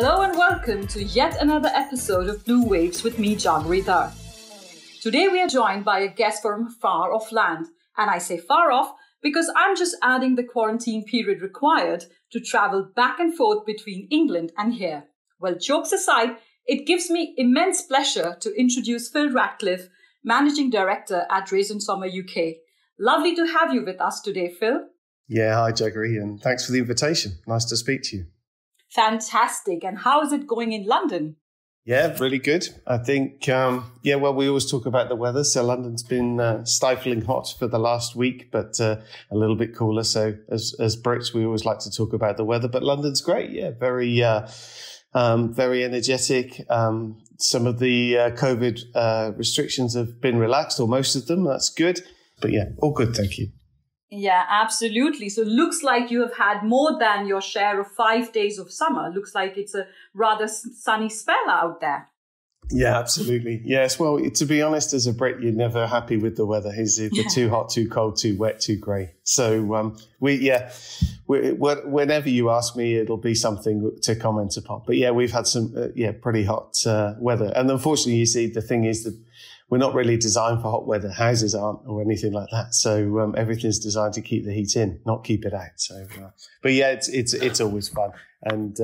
Hello and welcome to yet another episode of Blue Waves with me, Jagori Dhar. Today we are joined by a guest from far off land. And I say far off because I'm just adding the quarantine period required to travel back and forth between England and here. Well, jokes aside, it gives me immense pleasure to introduce Phil Ratcliffe, Managing Director at Drees Sommer UK. Lovely to have you with us today, Phil. Yeah, hi Jagori, and thanks for the invitation. Nice to speak to you. Fantastic. And how is it going in London? Yeah, really good. I think, we always talk about the weather. So London's been stifling hot for the last week, but a little bit cooler. So as Brits, we always like to talk about the weather, but London's great. Yeah, very energetic. Some of the COVID restrictions have been relaxed, or most of them. That's good. But yeah, all good. Thank you. Yeah, absolutely. So looks like you have had more than your share of 5 days of summer. Looks like it's a rather sunny spell out there. Yeah, absolutely. Yes. Well, to be honest, as a Brit, you're never happy with the weather. Is it too hot, too cold, too wet, too grey? So whenever you ask me, it'll be something to comment upon. But yeah, we've had some pretty hot weather. And unfortunately, you see, the thing is that we're not really designed for hot weather. Houses aren't, or anything like that. So everything's designed to keep the heat in, not keep it out. So, but yeah, it's always fun, and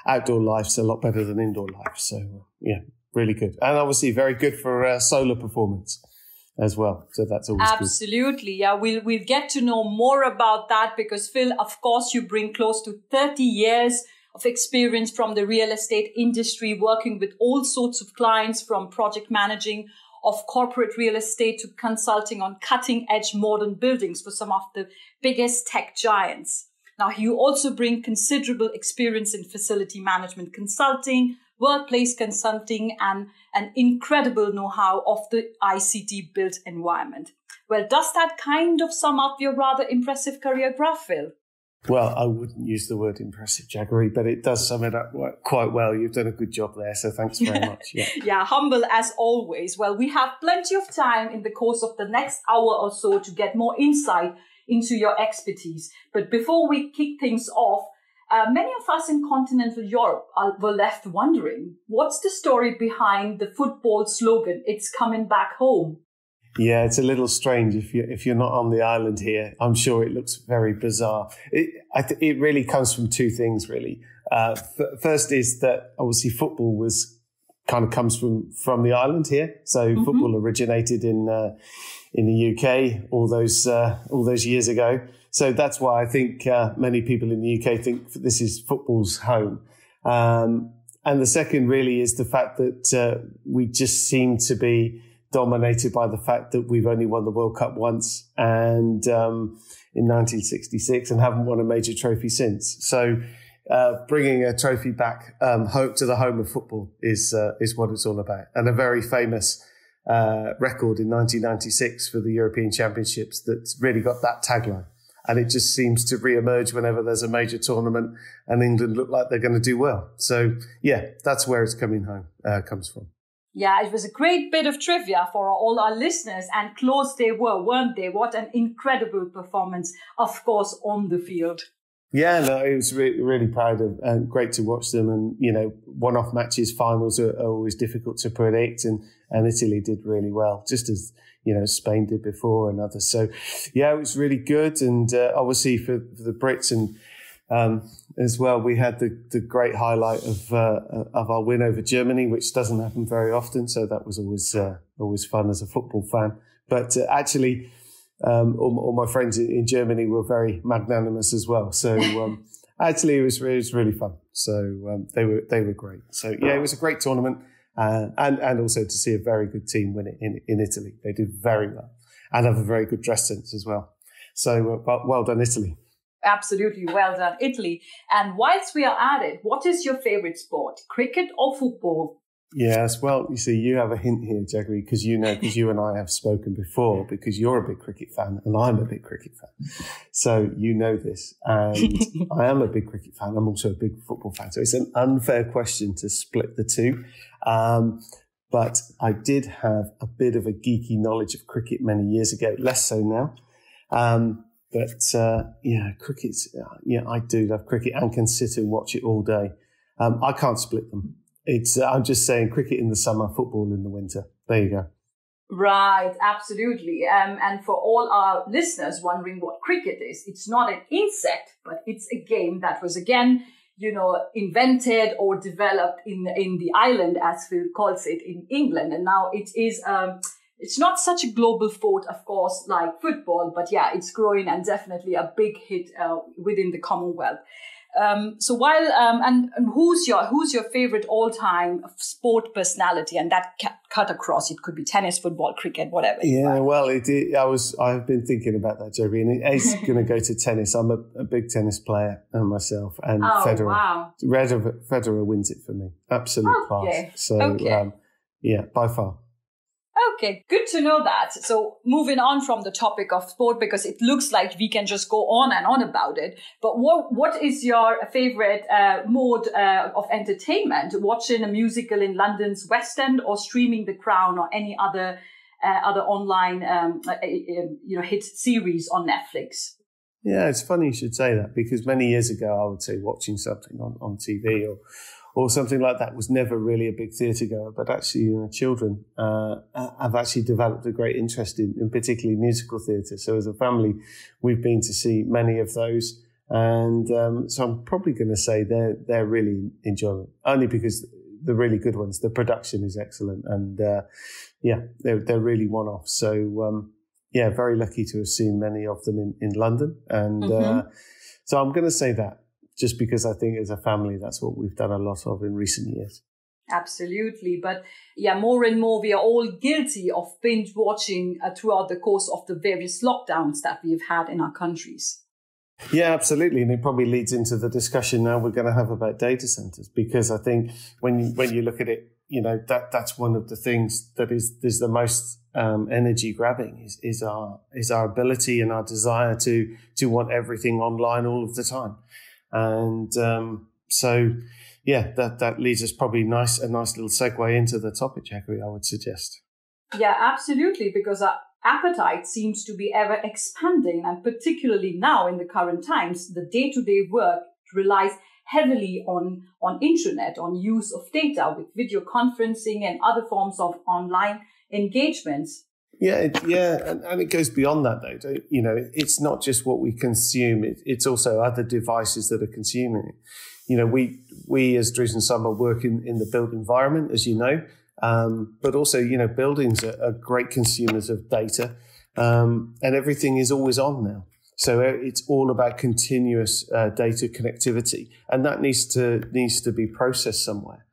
outdoor life's a lot better than indoor life. So really good, and obviously very good for solar performance as well. So that's always absolutely good. Yeah, we'll get to know more about that because Phil, of course, you bring close to 30 years of experience from the real estate industry, working with all sorts of clients, from project managing of corporate real estate to consulting on cutting-edge modern buildings for some of the biggest tech giants. Now, you also bring considerable experience in facility management consulting, workplace consulting, and an incredible know-how of the ICT built environment. Well, does that kind of sum up your rather impressive career graph, Phil? Well, I wouldn't use the word impressive, Jagori, but it does sum it up quite well. You've done a good job there, so thanks very much. Yeah. Yeah, humble as always. Well, we have plenty of time in the course of the next hour or so to get more insight into your expertise. But before we kick things off, many of us in continental Europe were left wondering, what's the story behind the football slogan, "It's coming back home"? Yeah, it's a little strange if you're not on the island here. I'm sure it looks very bizarre. It really comes from two things, really. First is that obviously football comes from the island here. So football originated in the UK all those years ago. So that's why I think many people in the UK think this is football's home. And the second really is the fact that we just seem to be dominated by the fact that we've only won the World Cup once, and in 1966, and haven't won a major trophy since. So bringing a trophy back home to the home of football is what it's all about. And a very famous record in 1996 for the European Championships that's really got that tagline. And it just seems to re-emerge whenever there's a major tournament and England look like they're going to do well. So yeah, that's where it's comes from. Yeah, it was a great bit of trivia for all our listeners, and close they were, weren't they? What an incredible performance, of course, on the field. Yeah, no, it was really proud of, and great to watch them. And, one-off matches, finals are always difficult to predict, and Italy did really well, just as, Spain did before and others. So, yeah, it was really good. And obviously for the Brits and as well, we had the great highlight of our win over Germany, which doesn't happen very often. So that was always fun as a football fan. But actually, all my friends in Germany were very magnanimous as well. So actually, it was really fun. So they were great. So yeah, it was a great tournament, and also to see a very good team win it in Italy. They did very well and have a very good dress sense as well. So well done, Italy. Absolutely. Well done, Italy. And whilst we are at it, what is your favorite sport, cricket or football? Yes, well, you see, you have a hint here, Jagori, because you and I have spoken before, because you're a big cricket fan and I'm a big cricket fan. So you know this. And I am a big cricket fan. I'm also a big football fan. So it's an unfair question to split the two. But I did have a bit of a geeky knowledge of cricket many years ago, less so now. Cricket, I do love cricket and can sit and watch it all day. I can't split them. I'm just saying cricket in the summer, football in the winter. There you go. Right, absolutely. And for all our listeners wondering what cricket is, it's not an insect, but it's a game that was again, invented or developed in the island, as Phil calls it, in England. And now it is, it's not such a global sport, of course, like football, but yeah, it's growing and definitely a big hit within the Commonwealth. So while and who's your favorite all-time sport personality? And that cut across, it could be tennis, football, cricket, whatever. Yeah, well, I've been thinking about that, Joby, and it's going to go to tennis. I'm a big tennis player myself, and Federer. Wow. Federer wins it for me. Absolute class. So yeah, by far. Okay, good to know that. So moving on from the topic of sport, because it looks like we can just go on and on about it. But what is your favorite mode of entertainment? Watching a musical in London's West End, or streaming The Crown, or any other online hit series on Netflix? Yeah, it's funny you should say that, because many years ago I would say watching something on TV or something like that was never really a big theatre goer, but actually, children have actually developed a great interest in particularly musical theatre. So as a family, we've been to see many of those, and so I'm probably going to say they're really enjoyable, only because the really good ones, the production is excellent, and they're really one-off. So very lucky to have seen many of them in London, and so I'm going to say that. Just because I think as a family, that's what we've done a lot of in recent years. Absolutely. But yeah, more and more, we are all guilty of binge watching throughout the course of the various lockdowns that we've had in our countries. Yeah, absolutely. And it probably leads into the discussion now we're going to have about data centers, because I think when you look at it, that's one of the things that is the most energy grabbing is our ability and our desire to want everything online all of the time. And that leads us probably a nice little segue into the topic, Jagori, I would suggest. Yeah, absolutely, because our appetite seems to be ever expanding, and particularly now in the current times, the day-to-day work relies heavily on internet, on use of data with video conferencing and other forms of online engagements. Yeah, and it goes beyond that, though. It's not just what we consume; it's also other devices that are consuming it. We as Drees Sommer work in the built environment, as you know, but also buildings are great consumers of data, and everything is always on now. So it's all about continuous data connectivity, and that needs to be processed somewhere.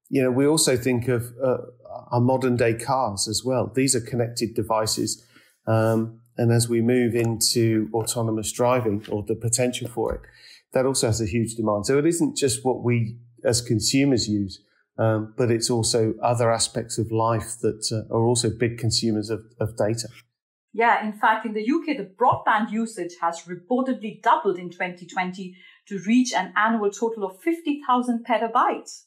We also think of our modern day cars as well. These are connected devices. And as we move into autonomous driving, or the potential for it, that also has a huge demand. So it isn't just what we as consumers use, but it's also other aspects of life that are also big consumers of data. Yeah, in fact, in the UK, the broadband usage has reportedly doubled in 2020 to reach an annual total of 50,000 petabytes.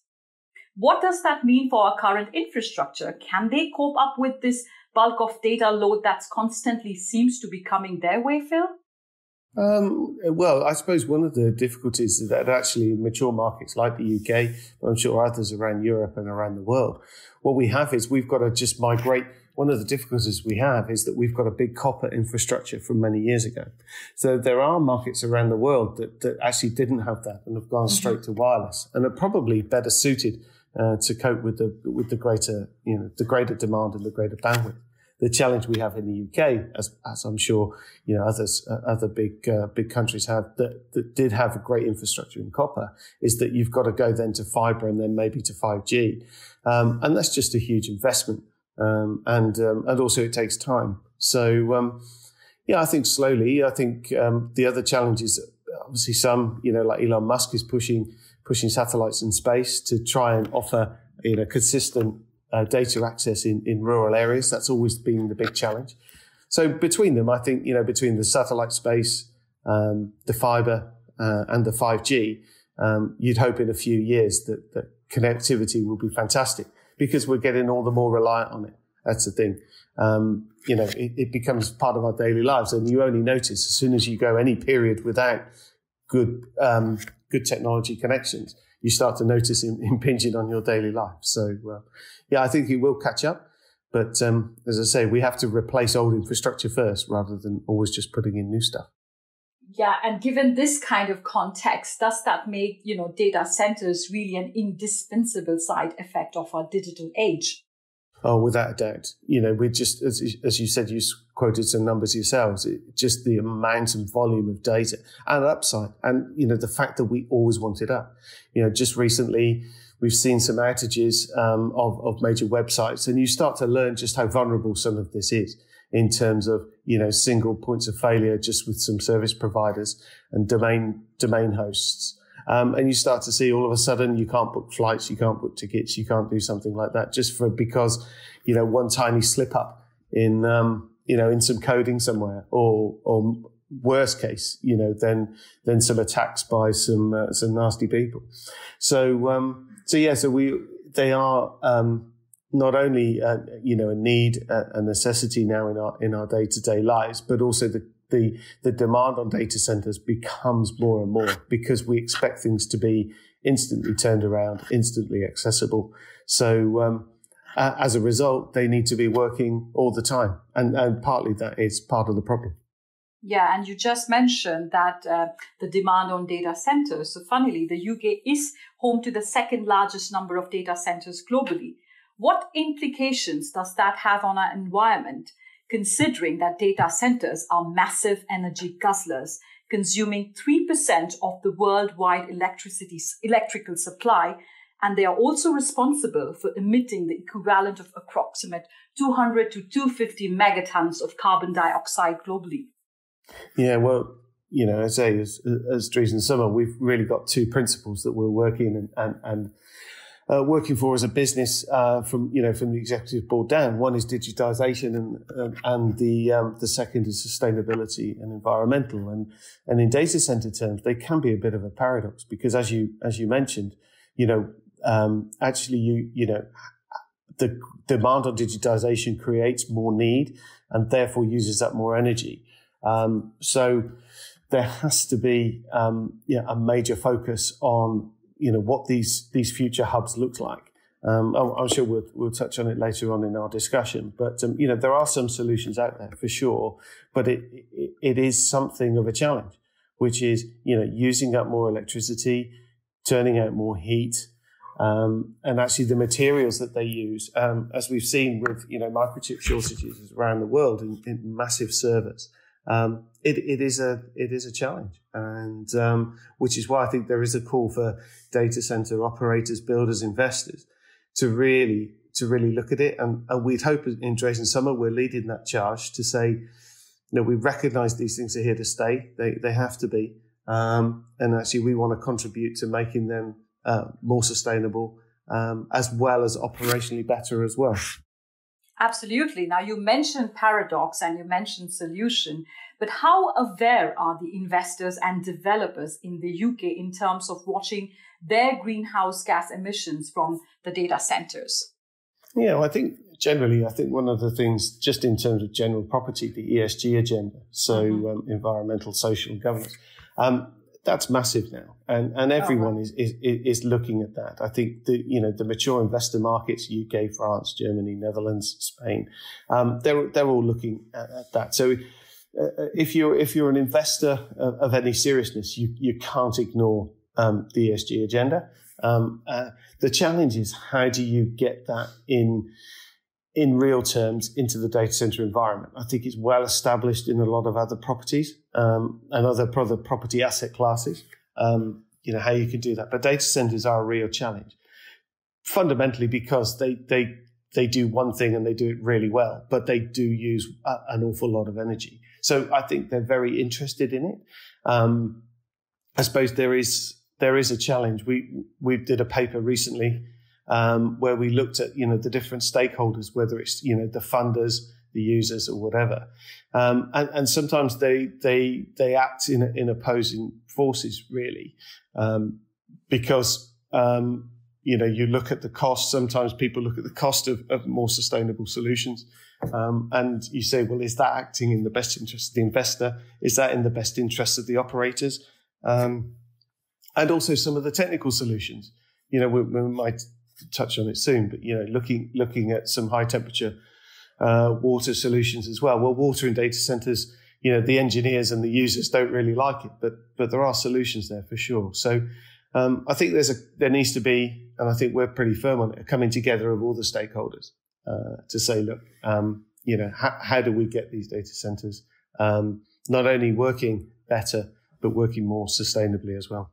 What does that mean for our current infrastructure? Can they cope up with this bulk of data load that constantly seems to be coming their way, Phil? Well, I suppose one of the difficulties is that actually in mature markets like the UK, but I'm sure others around Europe and around the world, what we have is we've got to just migrate. One of the difficulties we have is that we've got a big copper infrastructure from many years ago. So there are markets around the world that actually didn't have that and have gone straight to wireless, and are probably better suited to cope with the greater demand and the greater bandwidth. The challenge we have in the UK, as I'm sure other big countries have that did have a great infrastructure in copper, is that you've got to go then to fibre and then maybe to 5G, and that's just a huge investment, and also it takes time. So I think slowly. I think the other challenge is obviously some like Elon Musk is pushing satellites in space to try and offer consistent data access in rural areas. That's always been the big challenge. So between them, I think, between the satellite space, the fibre and the 5G, you'd hope in a few years that connectivity will be fantastic, because we're getting all the more reliant on it. That's the thing. It becomes part of our daily lives, and you only notice as soon as you go any period without good technology connections, you start to notice impinging on your daily life. So, I think it will catch up. But as I say, we have to replace old infrastructure first rather than always just putting in new stuff. Yeah, and given this kind of context, does that make, data centers really an indispensable side effect of our digital age? Oh, without a doubt. We're just, as you said, you quoted some numbers yourselves, just the amount and volume of data and upside. And, the fact that we always want it up. Just recently, we've seen some outages of major websites, and you start to learn just how vulnerable some of this is in terms of, single points of failure just with some service providers and domain hosts. And you start to see all of a sudden you can't book flights, you can't book tickets, you can't do something like that because, one tiny slip up in some coding somewhere or worst case, then some attacks by some nasty people. They are, not only, a need, a necessity now in our day-to-day lives, but also the demand on data centers becomes more and more because we expect things to be instantly turned around, instantly accessible. So, as a result, they need to be working all the time. And partly that is part of the problem. Yeah, and you just mentioned that the demand on data centers. So funnily, the UK is home to the second largest number of data centers globally. What implications does that have on our environment, considering that data centers are massive energy guzzlers, consuming 3% of the worldwide electrical supply, and they are also responsible for emitting the equivalent of approximate 200 to 250 megatons of carbon dioxide globally? Yeah, well, as I say, as Drees Sommer, we've really got two principles that we're working and working for as a business from the executive board down. One is digitisation, and the second is sustainability and environmental. And in data center terms, they can be a bit of a paradox because, as you mentioned, the demand on digitisation creates more need and therefore uses up more energy. So there has to be a major focus on what these future hubs look like. I'm sure we'll touch on it later on in our discussion, but there are some solutions out there for sure, but it is something of a challenge, which is using up more electricity, turning out more heat, and actually the materials that they use, as we've seen with microchip shortages around the world in massive servers. It is a challenge, and which is why I think there is a call for data center operators, builders, investors to really look at it. And we'd hope in Drees Sommer we're leading that charge to say, we recognise these things are here to stay. They have to be, and actually we want to contribute to making them more sustainable, as well as operationally better as well. Absolutely. Now, you mentioned paradox and you mentioned solution, but how aware are the investors and developers in the UK in terms of watching their greenhouse gas emissions from the data centers? Yeah, well, I think one of the things, just in terms of general property, the ESG agenda, so environmental, social, and governance, that's massive now, and everyone is looking at that. I think the mature investor markets, UK, France, Germany, Netherlands, Spain, they're all looking at that. So if you're an investor of any seriousness, you can't ignore the ESG agenda. The challenge is, how do you get that in real terms into the data center environment? I think it's well established in a lot of other properties and other property asset classes, how you can do that. But data centers are a real challenge, fundamentally because they do one thing and they do it really well, but they do use an awful lot of energy. So I think they're very interested in it. I suppose there is a challenge. We did a paper recently where we looked at the different stakeholders, whether it's the funders, the users, or whatever, and sometimes they act in opposing forces, really, because you look at the cost. Sometimes people look at the cost of more sustainable solutions, and you say, well, is that acting in the best interest of the investor? Is that in the best interest of the operators? And also some of the technical solutions. We might touch on it soon, but looking at some high temperature water solutions as well. Well, water in data centers, the engineers and the users don't really like it, but there are solutions there for sure. So I think there needs to be, and I think we're pretty firm on it, a coming together of all the stakeholders to say, look, how do we get these data centers not only working better, but working more sustainably as well?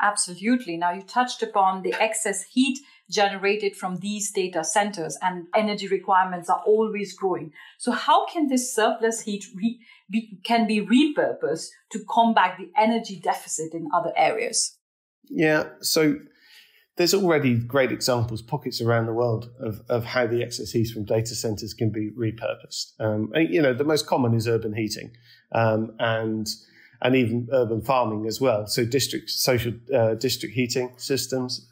Absolutely. Now, you touched upon the excess heat generated from these data centers, and energy requirements are always growing. So how can this surplus heat can be repurposed to combat the energy deficit in other areas? Yeah, so there's already great examples, pockets around the world of how the excess heat from data centers can be repurposed. The most common is urban heating, and even urban farming as well. So district heating systems.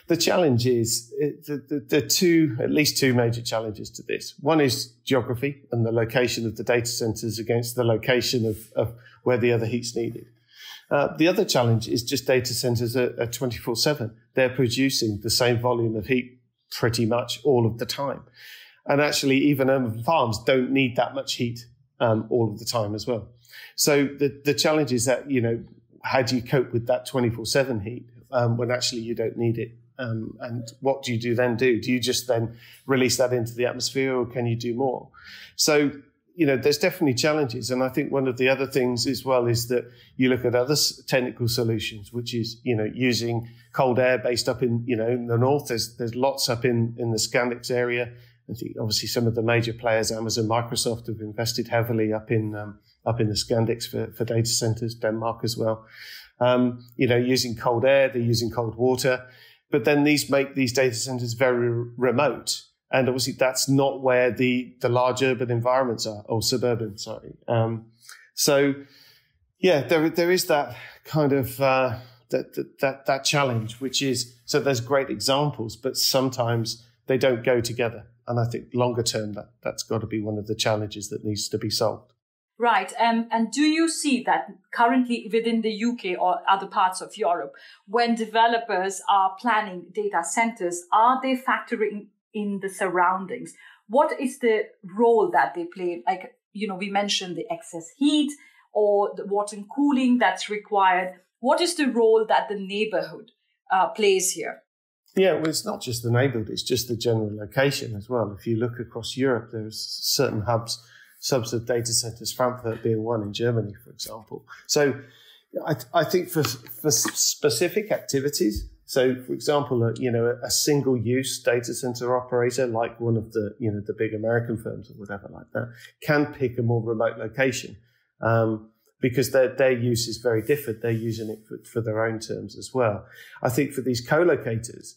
The challenge is at least two major challenges to this. One is geography and the location of the data centers against the location of where the other heat's needed. The other challenge is just data centers are 24/7. They're producing the same volume of heat pretty much all of the time. And actually, even urban farms don't need that much heat all of the time as well. So the challenge is that, how do you cope with that 24/7 heat when actually you don't need it? And what do you then do? Do you just then release that into the atmosphere, or can you do more? So, there's definitely challenges. And I think one of the other things as well is that you look at other technical solutions, which is, using cold air based up in the north. There's lots up in the Scandics area. I think obviously some of the major players, Amazon, Microsoft, have invested heavily up in the Scandics for data centers, Denmark as well. Using cold air, they're using cold water. But then these make these data centers very remote. And obviously that's not where the large urban environments are, or suburban, sorry. There is that kind of, that challenge, which is, so there's great examples, but sometimes they don't go together. And I think longer term, that's got to be one of the challenges that needs to be solved. Right. And do you see that currently within the UK or other parts of Europe, when developers are planning data centers, are they factoring in the surroundings? What is the role that they play? Like, we mentioned the excess heat or the water and cooling that's required. What is the role that the neighborhood plays here? Yeah, well, it's not just the neighborhood, it's just the general location as well. If you look across Europe, there's certain subs of data centers, Frankfurt being one in Germany, for example. So I think for specific activities, so for example, a single-use data center operator, like one of the the big American firms or whatever like that, can pick a more remote location because their use is very different. They're using it for their own terms as well. I think for these co-locators,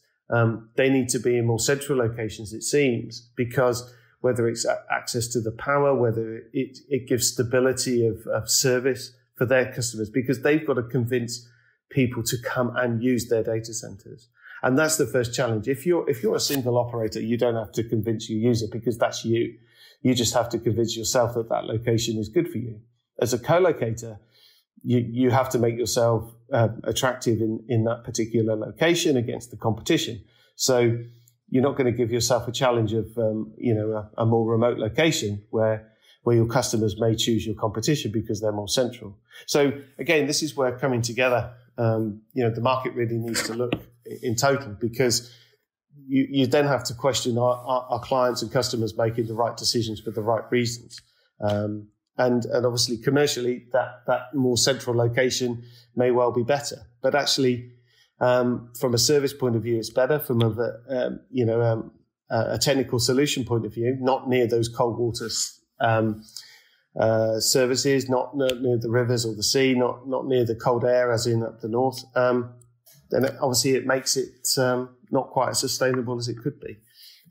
they need to be in more central locations, it seems, because whether it's access to the power, whether it gives stability of service for their customers, because they've got to convince people to come and use their data centers. And that's the first challenge. If you're a single operator, you don't have to convince your user because that's you. You just have to convince yourself that location is good for you. As a co-locator, you have to make yourself attractive in that particular location against the competition. So you're not going to give yourself a challenge of, a more remote location where your customers may choose your competition because they're more central. So again, this is where coming together, the market really needs to look in total, because you then have to question are clients and customers making the right decisions for the right reasons. And obviously commercially that more central location may well be better, but actually, from a service point of view, it's better. From a technical solution point of view, not near those cold water services, not near the rivers or the sea, not near the cold air, as in up the north. Then obviously it makes it not quite as sustainable as it could be.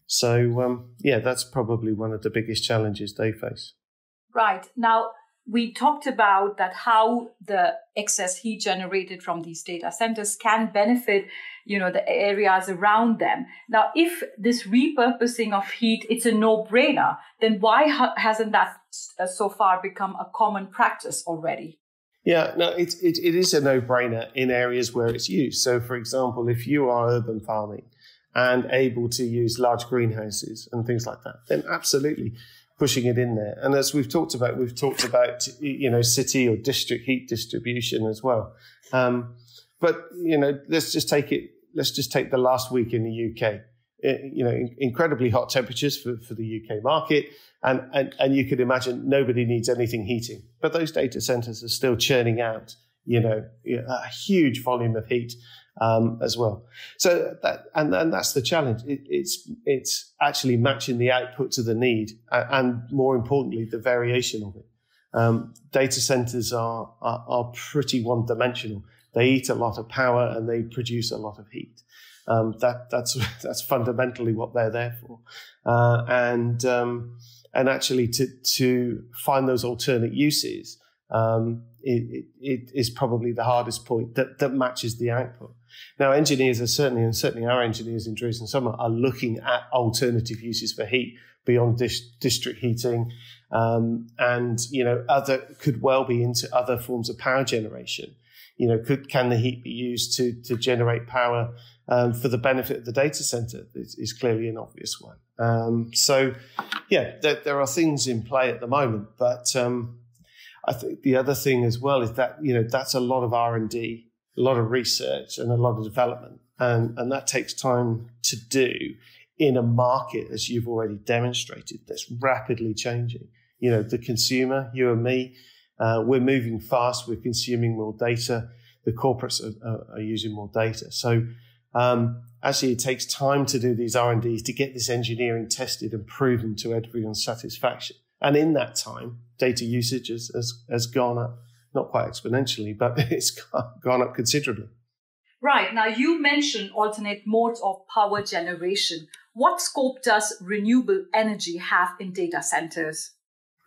So that's probably one of the biggest challenges they face. Right. Now, we talked about that how the excess heat generated from these data centers can benefit, the areas around them. Now, if this repurposing of heat, it's a no-brainer, then why hasn't that so far become a common practice already? Yeah, no, it is a no-brainer in areas where it's used. So, for example, if you are urban farming and able to use large greenhouses and things like that, then absolutely pushing it in there. And as we've talked about, city or district heat distribution as well. But let's just take the last week in the UK. Incredibly hot temperatures for the UK market. And you could imagine nobody needs anything heating, but those data centers are still churning out, a huge volume of heat, as well. So that's the challenge. It's actually matching the output to the need and more importantly, the variation of it. Data centers are pretty one dimensional. They eat a lot of power and they produce a lot of heat. That's fundamentally what they're there for. And actually to find those alternate uses, it is probably the hardest point that matches the output. Now, engineers are certainly our engineers in Drees Sommer are looking at alternative uses for heat beyond district heating, and could well be into other forms of power generation. Can the heat be used to generate power for the benefit of the data center? Is clearly an obvious one. There are things in play at the moment, but I think the other thing as well is that that's a lot of R&D, a lot of research, and a lot of development, and that takes time to do in a market, as you've already demonstrated, that's rapidly changing. The consumer, you and me. We're moving fast. We're consuming more data. The corporates are using more data. So actually, it takes time to do these R&Ds to get this engineering tested and proven to everyone's satisfaction. And in that time, data usage has gone up, not quite exponentially, but it's gone up considerably. Right. Now, you mentioned alternate modes of power generation. What scope does renewable energy have in data centers?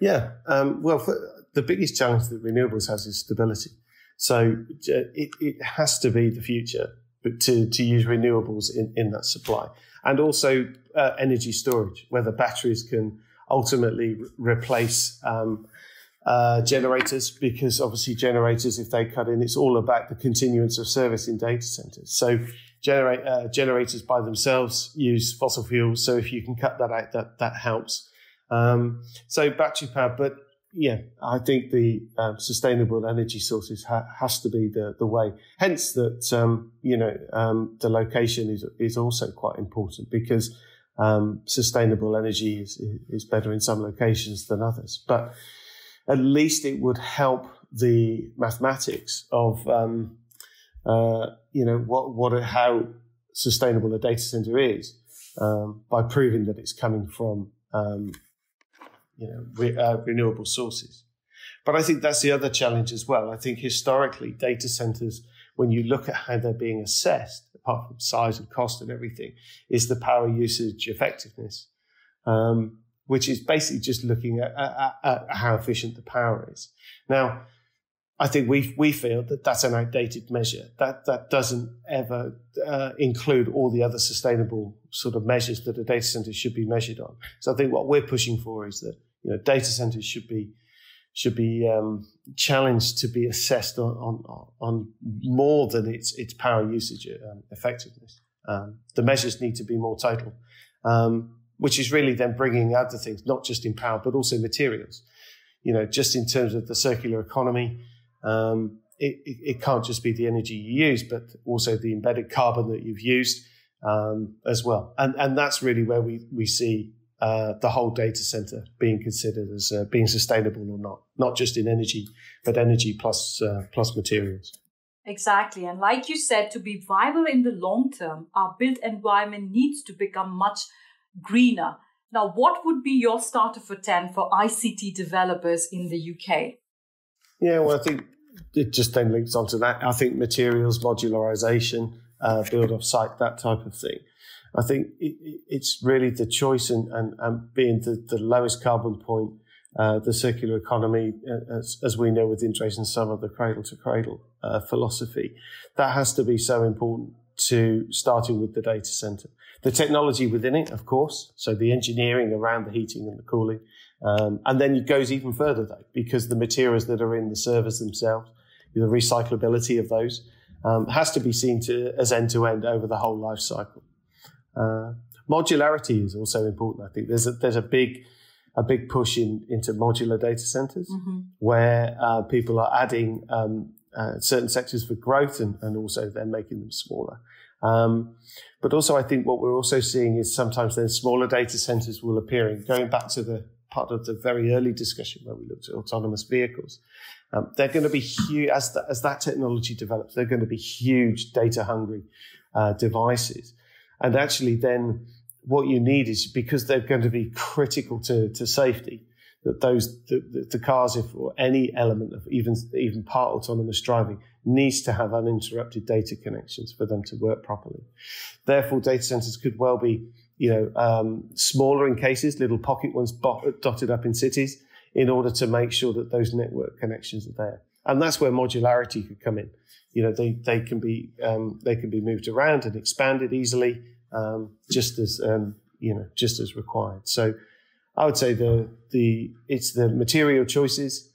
Yeah. The biggest challenge that renewables has is stability. So it has to be the future to use renewables in that supply. And also energy storage, whether batteries can ultimately replace generators, because obviously generators, if they cut in, it's all about the continuance of service in data centers. So generators by themselves use fossil fuels. So if you can cut that out, that helps. So battery power, but yeah, I think the sustainable energy sources has to be the way. Hence that, the location is also quite important, because sustainable energy is better in some locations than others. But at least it would help the mathematics of, how sustainable a data center is, by proving that it's coming from, renewable sources. But I think that's the other challenge as well. I think historically data centers, when you look at how they're being assessed, apart from size and cost and everything, is the power usage effectiveness, which is basically just looking at how efficient the power is. Now, I think we feel that that's an outdated measure. That doesn't ever include all the other sustainable sort of measures that a data center should be measured on. So I think what we're pushing for is that data centers should be challenged to be assessed on more than its power usage effectiveness. The measures need to be more total, which is really then bringing other things, not just in power but also materials. Just in terms of the circular economy. It can't just be the energy you use, but also the embedded carbon that you've used as well. And that's really where we see the whole data center being considered as being sustainable or not just in energy, but energy plus materials. Exactly. And like you said, to be viable in the long term, our built environment needs to become much greener. Now, what would be your starter for 10 for ICT developers in the UK? Yeah, well, I think it just then links onto that. I think materials, modularization, build off site, that type of thing. I think it's really the choice and being the lowest carbon point, the circular economy, as we know within Drees Sommer, the cradle to cradle philosophy. That has to be so important to starting with the data center. The technology within it, of course, so the engineering around the heating and the cooling. And then it goes even further, though, because the materials that are in the servers themselves, the recyclability of those, has to be seen as end-to-end over the whole life cycle. Modularity is also important. I think there's a big push into modular data centers, where people are adding certain sectors for growth and also then making them smaller. But also I think what we're also seeing is sometimes then smaller data centers will appear in, going back to the part of the very early discussion where we looked at autonomous vehicles. They're going to be huge, as that technology develops, they're going to be huge data hungry devices. And actually then what you need is, because they're going to be critical to safety, that the cars, if or any element of even part autonomous driving, needs to have uninterrupted data connections for them to work properly. Therefore, data centers could well be, smaller in cases, little pocket ones dotted up in cities, in order to make sure that those network connections are there. And that's where modularity could come in. They can be moved around and expanded easily, just as required. So I would say it's the material choices,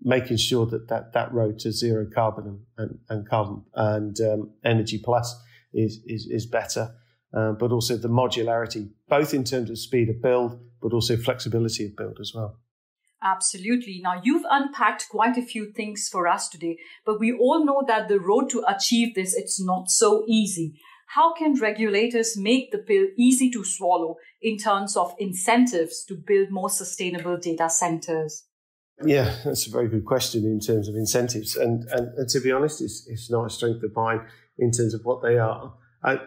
making sure that road to zero carbon and energy plus is better, but also the modularity, both in terms of speed of build, but also flexibility of build as well. Absolutely. Now, you've unpacked quite a few things for us today, but we all know that the road to achieve this, it's not so easy. How can regulators make the pill easy to swallow in terms of incentives to build more sustainable data centers? Yeah, that's a very good question in terms of incentives. And to be honest, it's not a strength of mine in terms of what they are. I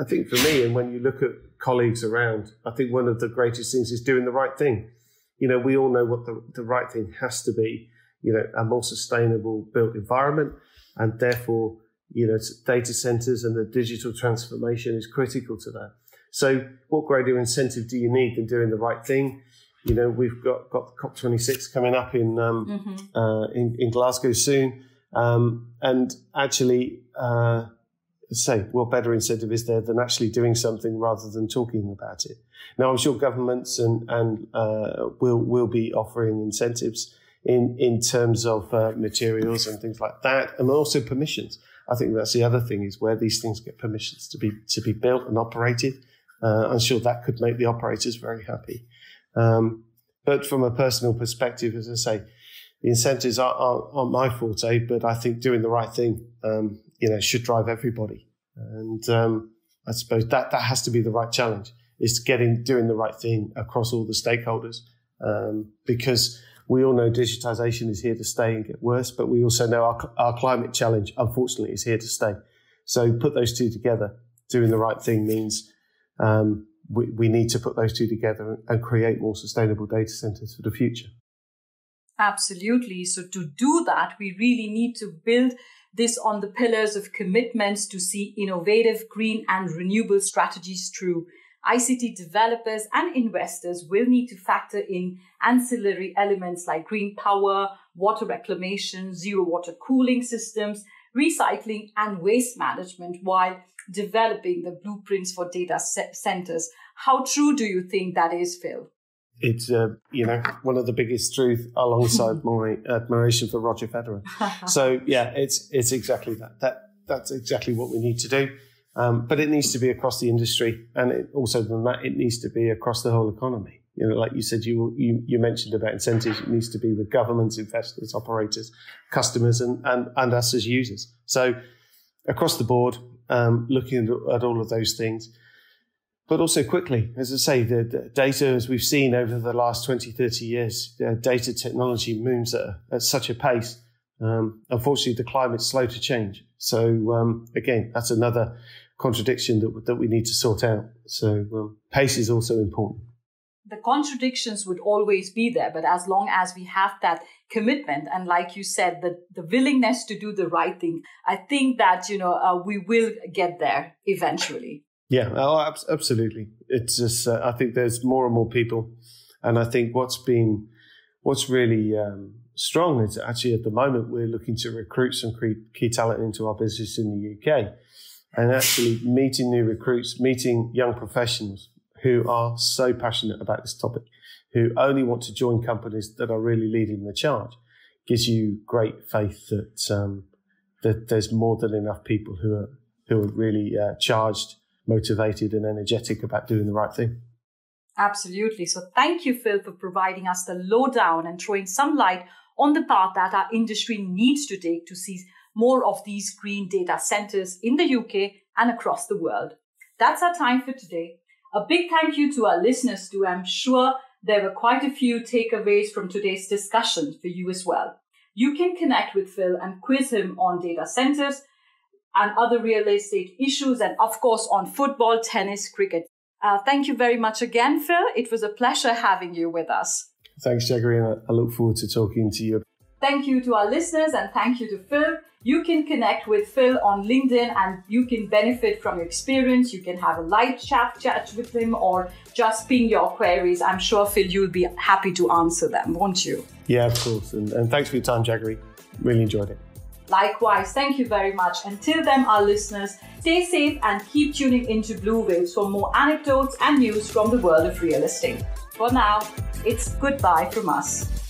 think for me, and when you look at colleagues around, I think one of the greatest things is doing the right thing. We all know what the right thing has to be, a more sustainable built environment, and therefore, data centers and the digital transformation is critical to that. So what greater incentive do you need than doing the right thing? We've got the COP26 coming up in Glasgow soon. And actually, what better incentive is there than actually doing something rather than talking about it? Now, I'm sure governments and will be offering incentives in terms of materials and things like that, and also permissions. I think that's the other thing, is where these things get permissions to be built and operated. I'm sure that could make the operators very happy. But from a personal perspective, as I say, the incentives aren't my forte, but I think doing the right thing, should drive everybody. And I suppose that has to be the right challenge, is doing the right thing across all the stakeholders, because we all know digitization is here to stay and get worse, but we also know our climate challenge, unfortunately, is here to stay. So put those two together. Doing the right thing means we need to put those two together and create more sustainable data centers for the future. Absolutely. So to do that, we really need to build this on the pillars of commitments to see innovative, green and renewable strategies through. ICT developers and investors will need to factor in ancillary elements like green power, water reclamation, zero water cooling systems, recycling and waste management while developing the blueprints for data centers. How true do you think that is, Phil? It's, one of the biggest truths, alongside my admiration for Roger Federer. So, yeah, it's exactly that. That's exactly what we need to do. But it needs to be across the industry, and it needs to be across the whole economy. Like you said, you mentioned about incentives. It needs to be with governments, investors, operators, customers, and us as users. So across the board, looking at all of those things, but also quickly, as I say, the data, as we've seen over the last 20, 30 years, data technology moves at such a pace. Unfortunately, the climate's slow to change. So again, that's another contradiction that we need to sort out. So pace is also important. The contradictions would always be there, but as long as we have that commitment and, like you said, the willingness to do the right thing, I think that we will get there eventually. Yeah, absolutely. It's just I think there's more and more people, and I think what's really strong is actually at the moment we're looking to recruit some key talent into our business in the UK, and actually meeting new recruits, meeting young professionals who are so passionate about this topic, who only want to join companies that are really leading the charge, gives you great faith that that there's more than enough people who are really charged, motivated, and energetic about doing the right thing. Absolutely. So thank you, Phil, for providing us the lowdown and throwing some light on the path that our industry needs to take to see more of these green data centers in the UK and across the world. That's our time for today. A big thank you to our listeners too. I'm sure there were quite a few takeaways from today's discussion for you as well. You can connect with Phil and quiz him on data centers and other real estate issues, and of course on football, tennis, cricket. Thank you very much again, Phil. It was a pleasure having you with us. Thanks, Jagori, and I look forward to talking to you. Thank you to our listeners and thank you to Phil. You can connect with Phil on LinkedIn and you can benefit from your experience. You can have a light chat with him or just ping your queries. I'm sure, Phil, you'll be happy to answer them, won't you? Yeah, of course. And thanks for your time, Jagori. Really enjoyed it. Likewise, thank you very much. Until then, our listeners, stay safe and keep tuning into Blue Waves for more anecdotes and news from the world of real estate. For now, it's goodbye from us.